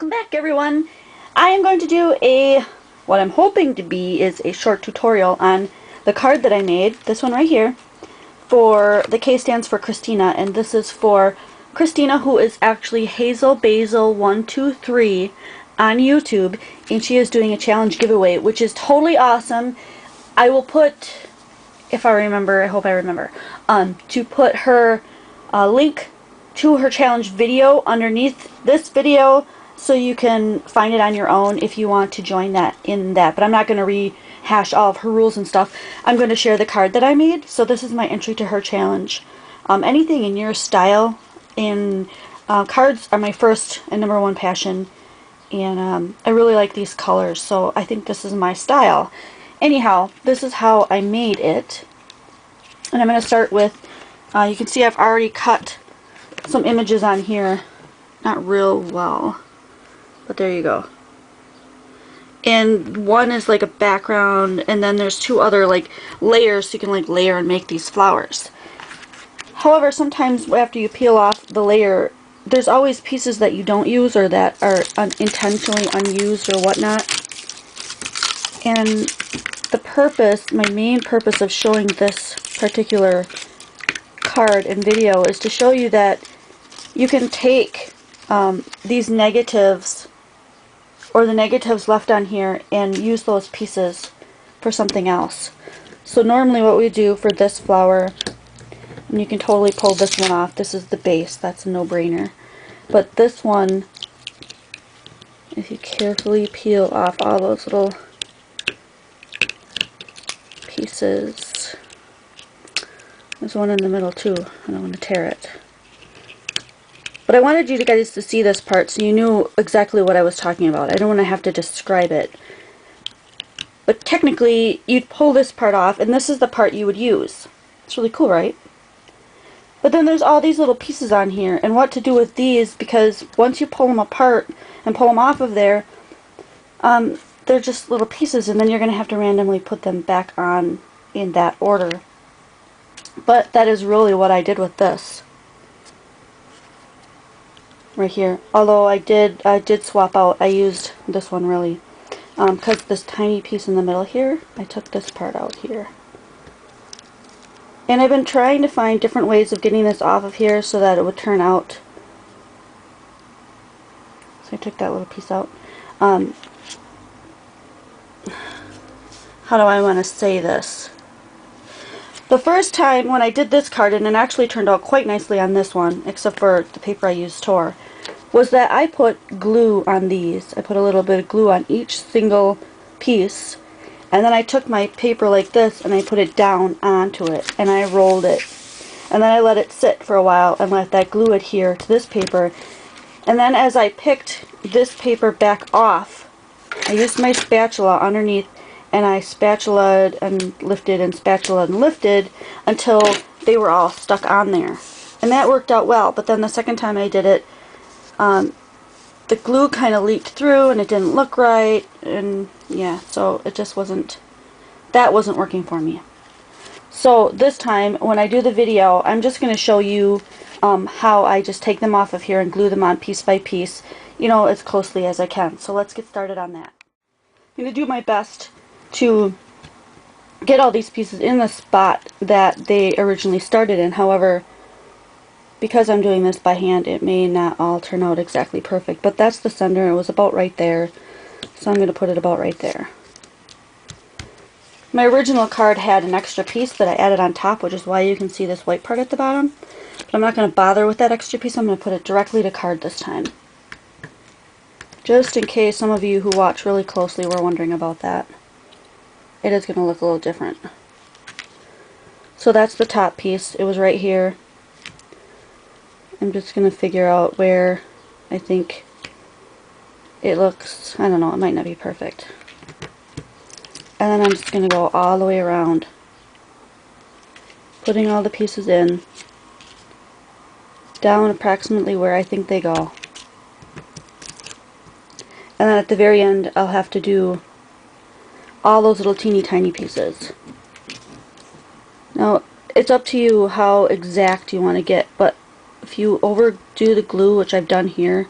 welcome back everyone. I am going to do what I'm hoping to be is a short tutorial on the card that I made, this one right here, for the K stands for Christina, and this is for Christina, who is actually HazelBazel123 on YouTube, and she is doing a challenge giveaway, which is totally awesome. I will put, if I remember, I hope I remember, to put her link to her challenge video underneath this video so you can find it on your own if you want to join that but I'm not going to rehash all of her rules and stuff. I'm going to share the card that I made. So this is my entry to her challenge. Anything in your style, and cards are my first and number one passion, and I really like these colors, so I think this is my style. Anyhow, this is how I made it, and I'm going to start with, you can see I've already cut some images on here, not real well, but there you go. And one is like a background, and then there's two other like layers, so you can like layer and make these flowers. However, sometimes after you peel off the layer, there's always pieces that you don't use or that are intentionally unused or whatnot. And the purpose, my main purpose of showing this particular card and video is to show you that you can take these negatives or the negatives left on here and use those pieces for something else. So normally what we do for this flower, and you can totally pull this one off, this is the base, that's a no-brainer. But this one, if you carefully peel off all those little pieces, there's one in the middle too, I don't want to tear it. But I wanted you guys to see this part so you knew exactly what I was talking about. I don't want to have to describe it. But technically, you'd pull this part off, and this is the part you would use. It's really cool, right? But then there's all these little pieces on here, and what to do with these, because once you pull them apart and pull them off of there, they're just little pieces, and then you're going to have to randomly put them back on in that order. But that is really what I did with this. Right here. Although I did swap out. I used this one really, because this tiny piece in the middle here, I took this part out here. And I've been trying to find different ways of getting this off of here so that it would turn out. So I took that little piece out. How do I want to say this? The first time when I did this card, and it actually turned out quite nicely on this one, except for the paper I used tore, was that I put glue on these. I put a little bit of glue on each single piece, and then I took my paper like this and I put it down onto it, and I rolled it. And then I let it sit for a while and let that glue adhere to this paper. And then as I picked this paper back off, I used my spatula underneath, and I spatulaed and lifted and spatulaed and lifted until they were all stuck on there. And that worked out well, but then the second time I did it, the glue kind of leaked through and it didn't look right, and yeah, so it just wasn't, that wasn't working for me. So this time when I do the video, I'm just going to show you how I just take them off of here and glue them on piece by piece, you know, as closely as I can. So let's get started on that. I'm going to do my best to get all these pieces in the spot that they originally started in. However, because I'm doing this by hand, it may not all turn out exactly perfect, but that's the center. It was about right there, so I'm going to put it about right there. My original card had an extra piece that I added on top, which is why you can see this white part at the bottom, but I'm not going to bother with that extra piece. I'm going to put it directly to card this time, just in case some of you who watch really closely were wondering about that. It is going to look a little different. So that's the top piece. It was right here. I'm just going to figure out where I think it looks, I don't know, it might not be perfect. And then I'm just going to go all the way around, putting all the pieces in, down approximately where I think they go. And then at the very end, I'll have to do all those little teeny tiny pieces. Now, it's up to you how exact you want to get, but if you overdo the glue, which I've done here,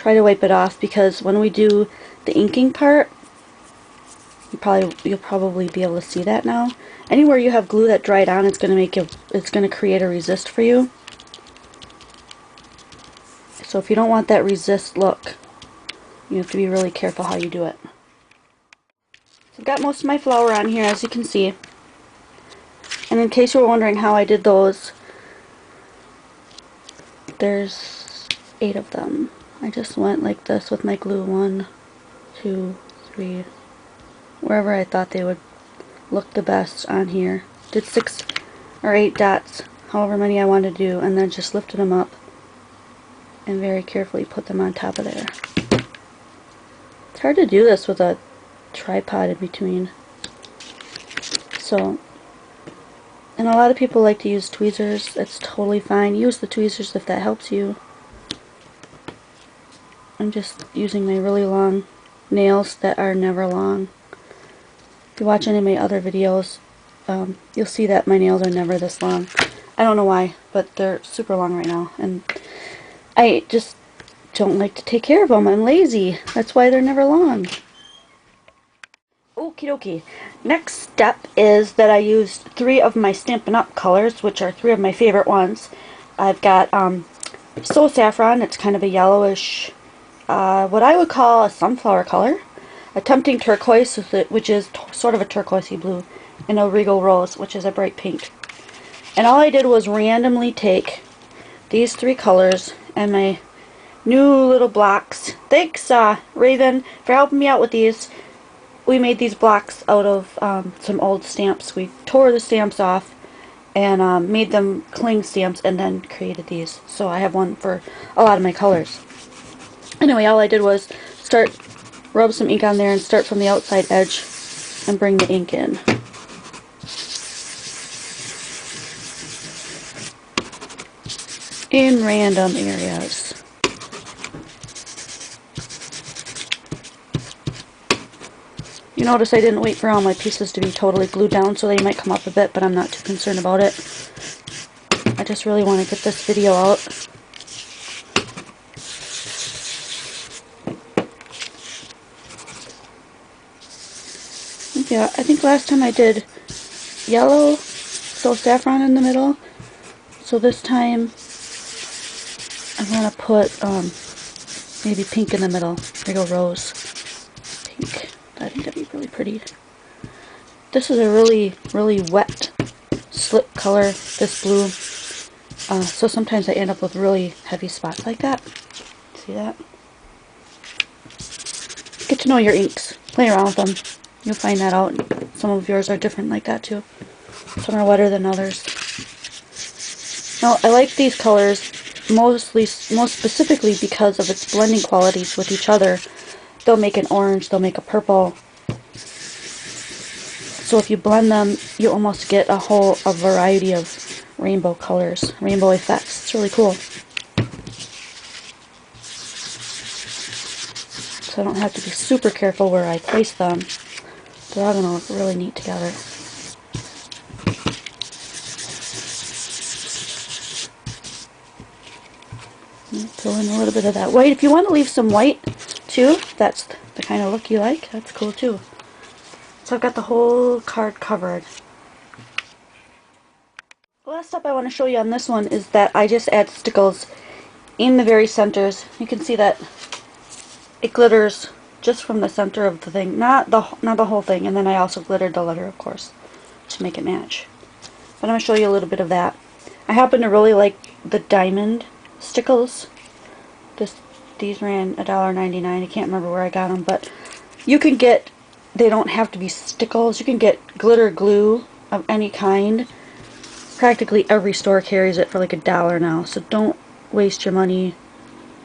try to wipe it off, because when we do the inking part, you'll probably be able to see that now. Anywhere you have glue that dried on, it's going to create a resist for you. So if you don't want that resist look, you have to be really careful how you do it. So I've got most of my flour on here, as you can see. And in case you were wondering how I did those, there's 8 of them. I just went like this with my glue. 1, 2, 3, wherever I thought they would look the best on here. Did 6 or 8 dots, however many I wanted to do, and then just lifted them up and very carefully put them on top of there. It's hard to do this with a tripod in between. So, and a lot of people like to use tweezers. It's totally fine. Use the tweezers if that helps you. I'm just using my really long nails that are never long. If you watch any of my other videos, you'll see that my nails are never this long. I don't know why, but they're super long right now, and I just don't like to take care of them. I'm lazy. That's why they're never long. Okie dokie. Next step is that I used 3 of my Stampin' Up! Colors, which are 3 of my favorite ones. I've got So Saffron. It's kind of a yellowish, what I would call a sunflower color. A Tempting Turquoise, which is sort of a turquoisey blue. And a Regal Rose, which is a bright pink. And all I did was randomly take these 3 colors and my new little blocks. Thanks, Raven, for helping me out with these. We made these blocks out of some old stamps. We tore the stamps off and made them cling stamps and then created these. So I have one for a lot of my colors. Anyway, all I did was rub some ink on there and start from the outside edge and bring the ink in. In random areas. You notice I didn't wait for all my pieces to be totally glued down, so they might come up a bit, but I'm not too concerned about it. I just really want to get this video out. Yeah, I think last time I did yellow, so saffron in the middle. So this time I'm going to put maybe pink in the middle. Regal Rose. Pink. I think that'd be really pretty. This is a really, really wet slip color, this blue. So sometimes I end up with really heavy spots like that. See that? Get to know your inks. Play around with them. You'll find that out. Some of yours are different like that too. Some are wetter than others. Now, I like these colors most specifically because of its blending qualities with each other. They'll make an orange, they'll make a purple. So if you blend them, you almost get a variety of rainbow colors, rainbow effects. It's really cool. So I don't have to be super careful where I place them. They're all going to look really neat together. Fill in a little bit of that white. If you want to leave some white too, that's the kind of look you like, that's cool too. So I've got the whole card covered. The last step I want to show you on this one is that I just add stickles in the very centers. You can see that it glitters just from the center of the thing, not the whole thing. And then I also glittered the letter, of course, to make it match. But I'm going to show you a little bit of that. I happen to really like the diamond stickles. These ran $1.99. I can't remember where I got them, but you can get, they don't have to be stickles. You can get glitter glue of any kind. Practically every store carries it for like $1 now, so don't waste your money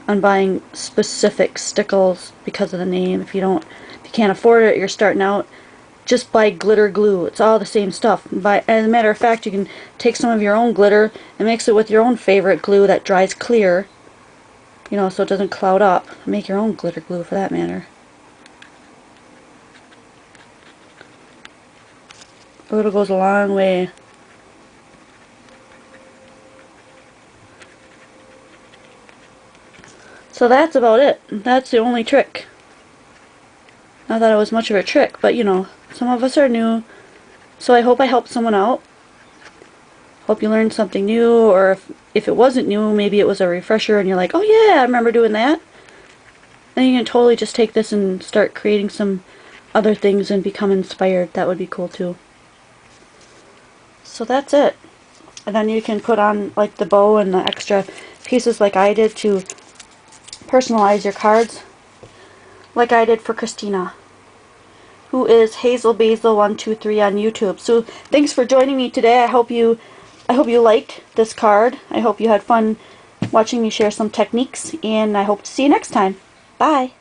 on buying specific stickles because of the name. If you can't afford it, you're starting out, just buy glitter glue. It's all the same stuff. As a matter of fact, you can take some of your own glitter and mix it with your own favorite glue that dries clear, you know, so it doesn't cloud up. Make your own glitter glue for that matter. A little goes a long way. So that's about it. That's the only trick. Not that it was much of a trick, but you know, some of us are new. So I hope I helped someone out. Hope you learned something new, or if it wasn't new, maybe it was a refresher and you're like, oh yeah, I remember doing that. Then you can totally just take this and start creating some other things and become inspired. That would be cool too. So that's it. And then you can put on like the bow and the extra pieces like I did to personalize your cards, like I did for Christina, who is HazelBazel123 on YouTube. So thanks for joining me today. I hope you liked this card. I hope you had fun watching me share some techniques, and I hope to see you next time. Bye.